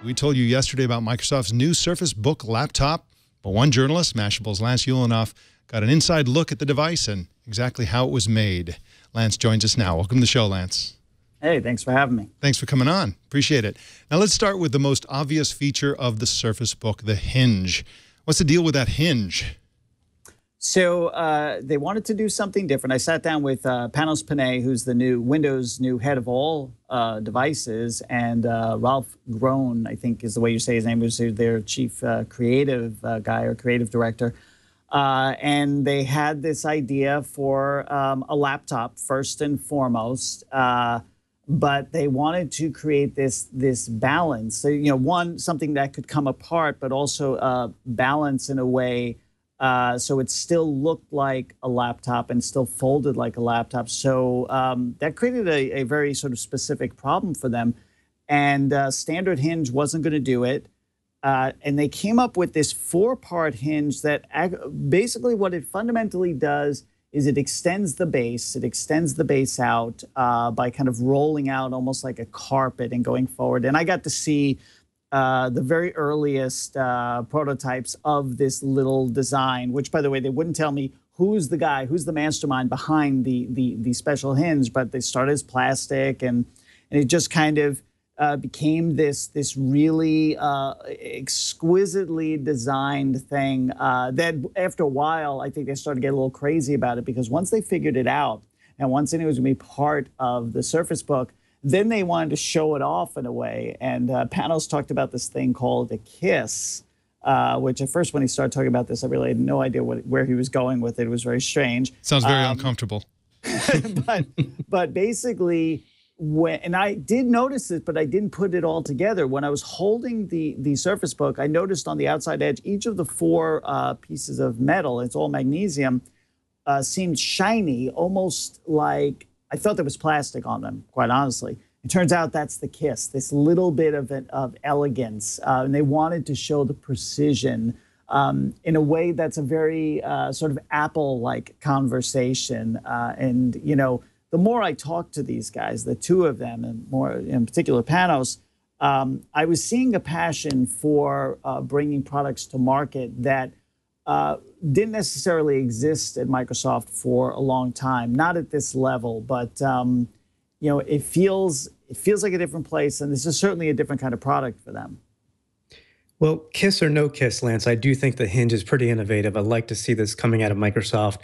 We told you yesterday about Microsoft's new Surface Book laptop, but one journalist, Mashable's Lance Ulanoff, got an inside look at the device and exactly how it was made. Lance joins us now. Welcome to the show, Lance. Hey, thanks for having me. Thanks for coming on. Appreciate it. Now let's start with the most obvious feature of the Surface Book, the hinge. What's the deal with that hinge? So they wanted to do something different. I sat down with Panos Panay, who's the new Windows new head of all devices, and Ralph Groen, I think is the way you say his name, who's their chief creative guy or creative director. And they had this idea for a laptop first and foremost, but they wanted to create this balance. So, you know, one, something that could come apart, but also balance in a way so it still looked like a laptop and still folded like a laptop. So that created a very sort of specific problem for them. And standard hinge wasn't going to do it. And they came up with this 4-part hinge that basically what it fundamentally does is it extends the base. It extends the base out by kind of rolling out almost like a carpet and going forward. And I got to see the very earliest prototypes of this little design, which, by the way, they wouldn't tell me who's the guy, who's the mastermind behind the special hinge, but they started as plastic, and it just kind of became this really exquisitely designed thing that after a while, I think they started to get a little crazy about it, because once they figured it out and once it was going to be part of the Surface Book, then they wanted to show it off in a way. And Panos talked about this thing called a kiss, which at first when he started talking about this, I really had no idea where he was going with it. It was very strange. Sounds very uncomfortable. but basically, and I did notice it, but I didn't put it all together. When I was holding the Surface Book, I noticed on the outside edge, each of the 4 pieces of metal, it's all magnesium, seemed shiny, almost like I thought there was plastic on them, quite honestly. It turns out that's the kiss, this little bit of elegance. And they wanted to show the precision in a way that's a very sort of Apple-like conversation. And, you know, the more I talked to these guys, the 2 of them, and more in particular Panos, I was seeing a passion for bringing products to market that didn't necessarily exist at Microsoft for a long time, not at this level, but you know, it feels like a different place, and this is certainly a different kind of product for them. Well, kiss or no kiss, Lance, I do think the hinge is pretty innovative. I'd like to see this coming out of Microsoft.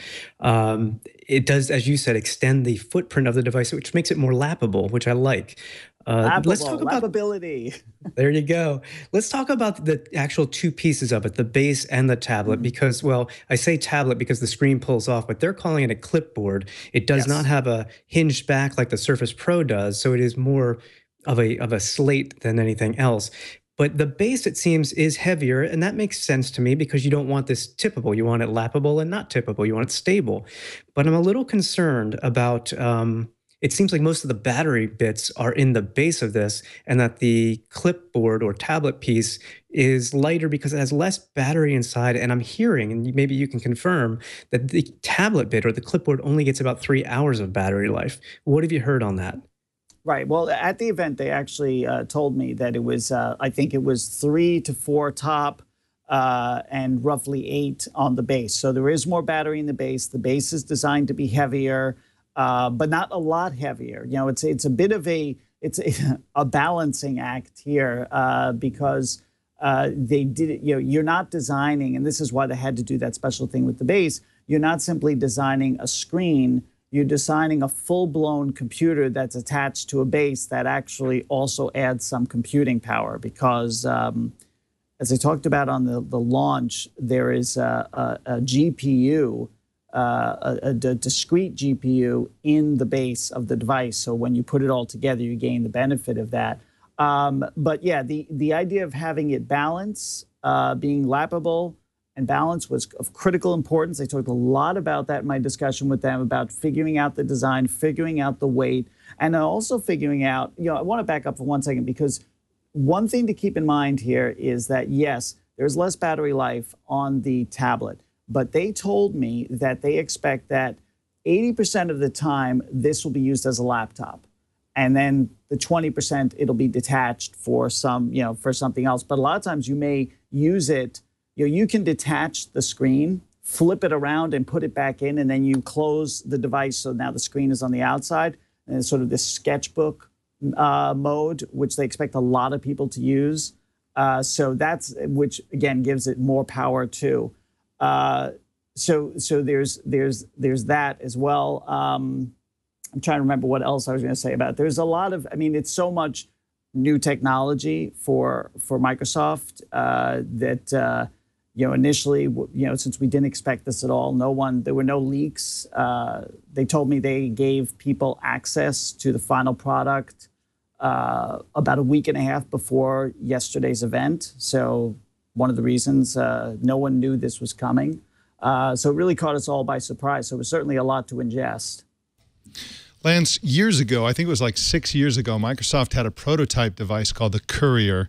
It does, as you said, extend the footprint of the device, which makes it more lappable, which I like. Let's talk about lappability. There you go. Let's talk about the actual 2 pieces of it, the base and the tablet, because, well, I say tablet because the screen pulls off, but they're calling it a clipboard. It does not have a hinged back like the Surface Pro does, so it is more of a slate than anything else. But the base, it seems, is heavier, and that makes sense to me because you don't want this tippable. You want it lappable and not tippable. You want it stable. But I'm a little concerned about it seems like most of the battery bits are in the base of this, and that the clipboard or tablet piece is lighter because it has less battery inside. And I'm hearing, and maybe you can confirm, that the tablet bit or the clipboard only gets about 3 hours of battery life. What have you heard on that? Right. Well, at the event, they actually told me that it was, I think it was 3 to 4 top and roughly 8 on the base. So there is more battery in the base. The base is designed to be heavier, but not a lot heavier. You know, it's a bit of a balancing act here because they did it. You know, you're not designing, and this is why they had to do that special thing with the base. You're not simply designing a screen. You're designing a full-blown computer that's attached to a base that actually also adds some computing power, because as I talked about on the launch, there is a GPU, a discrete GPU in the base of the device. So when you put it all together, you gain the benefit of that. But yeah, the idea of having it balance, being lappable, and balance was of critical importance. I talked a lot about that in my discussion with them, about figuring out the design, figuring out the weight, and also figuring out, you know, I want to back up for 1 second, because one thing to keep in mind here is that, yes, there's less battery life on the tablet, but they told me that they expect that 80% of the time this will be used as a laptop. And then the 20% it'll be detached for some, for something else. But a lot of times you may use it, you can detach the screen, flip it around and put it back in, and then you close the device so now the screen is on the outside. And it's sort of this sketchbook mode, which they expect a lot of people to use. So that's, which again gives it more power too. So there's that as well. I'm trying to remember what else I was going to say about it. There's a lot of, it's so much new technology for Microsoft that initially, since we didn't expect this at all, there were no leaks. They told me they gave people access to the final product about a week and a half before yesterday's event. So one of the reasons no one knew this was coming. So it really caught us all by surprise. So it was certainly a lot to ingest. Lance, years ago, I think it was like 6 years ago, Microsoft had a prototype device called the Courier.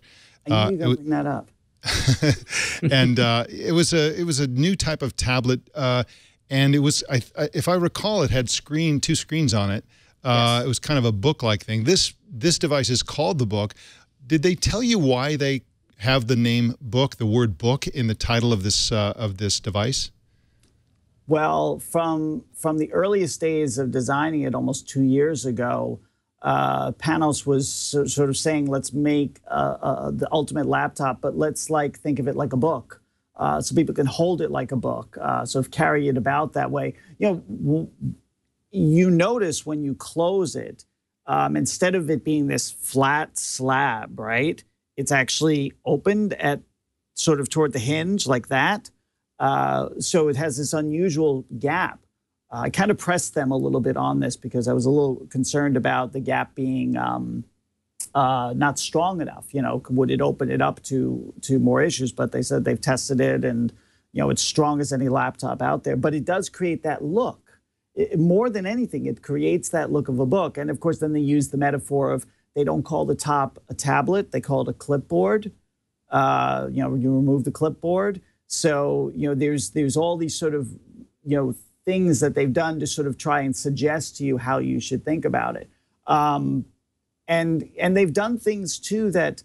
I knew you were going to bring that up. And it was a new type of tablet, and it was, if I recall, it had two screens on it. Yes. It was kind of a book-like thing. This device is called the Book. Did they tell you why they have the name Book, the word Book, in the title of this device? Well, from the earliest days of designing it almost 2 years ago, Panos was sort of saying, let's make the ultimate laptop, but let's think of it like a book, so people can hold it like a book, sort of carry it about that way. You notice when you close it, instead of it being this flat slab, right? It's actually opened at sort of toward the hinge like that. So it has this unusual gap. I kind of pressed them a little bit on this because I was a little concerned about the gap being not strong enough. Would it open it up to more issues? But they said they've tested it, and it's strong as any laptop out there. But it does create that look. More than anything, it creates that look of a book. And of course, then they use the metaphor of they don't call the top a tablet; they call it a clipboard. You remove the clipboard. So there's all these sort of things that they've done to sort of try and suggest to you how you should think about it. And they've done things too that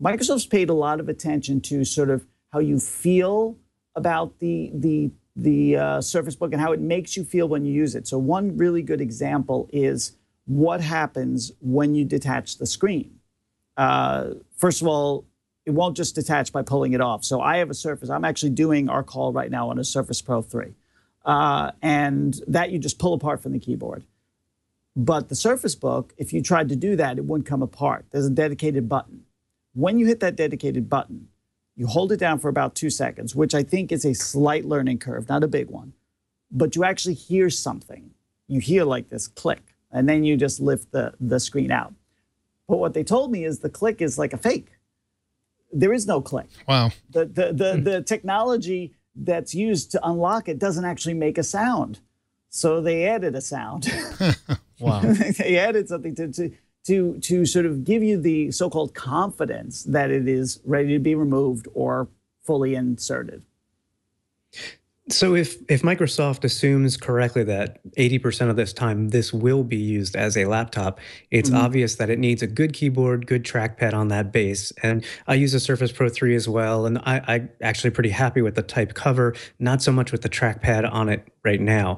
Microsoft's paid a lot of attention to, sort of how you feel about the Surface Book and how it makes you feel when you use it. So one really good example is what happens when you detach the screen. First of all, it won't just detach by pulling it off. So I have a Surface. I'm actually doing our call right now on a Surface Pro 3. And that you just pull apart from the keyboard. But the Surface Book, if you tried to do that, it wouldn't come apart. There's a dedicated button. When you hit that dedicated button, you hold it down for about 2 seconds, which I think is a slight learning curve, not a big one. But you actually hear something. You hear like this click, and then you just lift the screen out. But what they told me is the click is like a fake. There is no click. Wow. The technology that's used to unlock it doesn't actually make a sound. So they added a sound. Wow. They added something to sort of give you the so-called confidence that it is ready to be removed or fully inserted. So if Microsoft assumes correctly that 80% of this time this will be used as a laptop, it's obvious that it needs a good keyboard, good trackpad on that base. And I use a Surface Pro 3 as well, and I'm actually pretty happy with the type cover, not so much with the trackpad on it right now.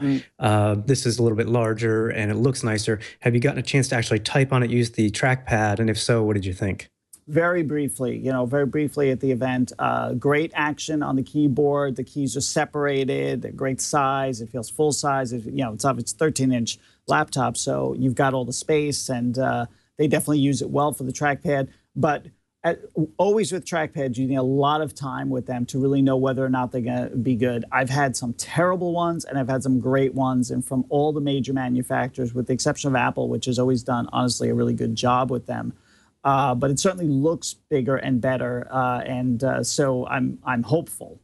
This is a little bit larger and it looks nicer. Have you gotten a chance to actually type on it, use the trackpad? And if so, what did you think? Very briefly, very briefly at the event. Great action on the keyboard. The keys are separated. Great size. It feels full size. It's 13-inch laptop, so you've got all the space, and they definitely use it well for the trackpad. But always with trackpads, you need a lot of time with them to really know whether or not they're going to be good. I've had some terrible ones, and I've had some great ones, and from all the major manufacturers, with the exception of Apple, which has always done, honestly, a really good job with them. But it certainly looks bigger and better, so I'm hopeful.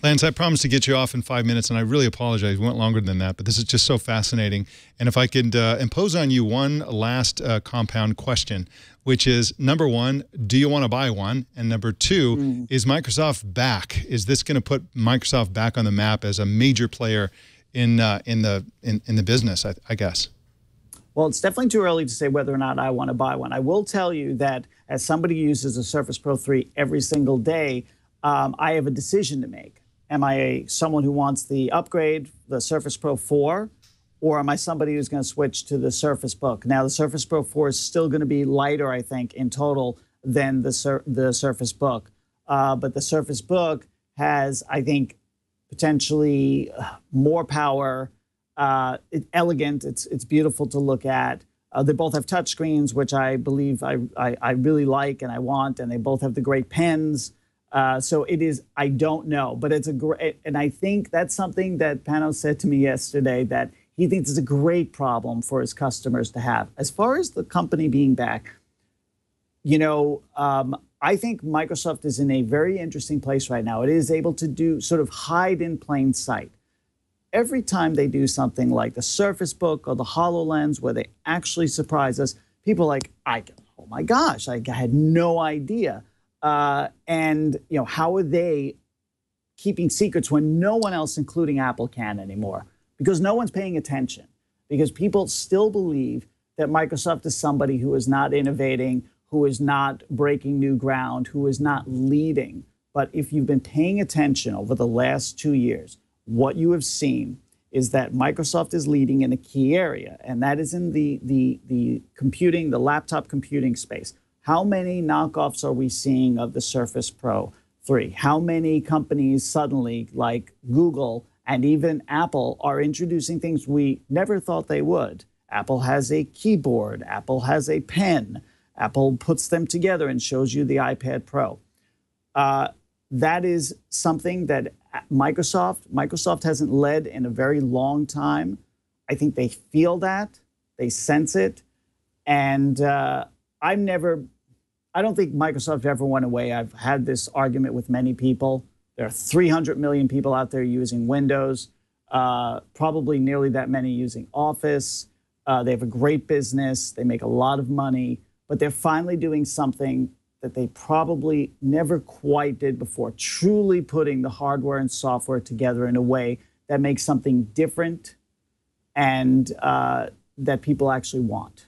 Lance, I promised to get you off in 5 minutes, and I really apologize. We went longer than that, but this is just so fascinating. And if I could impose on you one last compound question, which is, number one, do you want to buy one? And number two, is Microsoft back? Is this going to put Microsoft back on the map as a major player in the business, I guess? Well, it's definitely too early to say whether or not I want to buy one. I will tell you that as somebody who uses a Surface Pro 3 every single day, I have a decision to make. Am I someone who wants the upgrade, the Surface Pro 4, or am I somebody who's going to switch to the Surface Book? Now, the Surface Pro 4 is still going to be lighter, I think, in total than the Surface Book. But the Surface Book has, I think, potentially more power. It's elegant. It's beautiful to look at. They both have touch screens, which I believe I really like and I want, and they both have the great pens. So it is, I don't know, but it's a great, and I think that's something that Panos said to me yesterday, that he thinks it's a great problem for his customers to have. As far as the company being back, you know, I think Microsoft is in a very interesting place right now. It is able to do sort of hide in plain sight. Every time they do something like the Surface Book or the HoloLens, where they actually surprise us, people are like, oh my gosh, I had no idea. And you know, how are they keeping secrets when no one else, including Apple, can anymore? Because no one's paying attention. Because people still believe that Microsoft is somebody who is not innovating, who is not breaking new ground, who is not leading. But if you've been paying attention over the last 2 years, what you have seen is that Microsoft is leading in a key area, and that is in the computing, the laptop computing space. How many knockoffs are we seeing of the Surface Pro 3? How many companies suddenly, like Google and even Apple, are introducing things we never thought they would? Apple has a keyboard. Apple has a pen. Apple puts them together and shows you the iPad Pro. That is something that Microsoft hasn't led in a very long time. I think they feel that, they sense it, and I don't think Microsoft ever went away. I've had this argument with many people. There are 300 million people out there using Windows, probably nearly that many using Office. They have a great business. They make a lot of money, but they're finally doing something that they probably never quite did before, truly putting the hardware and software together in a way that makes something different and that people actually want.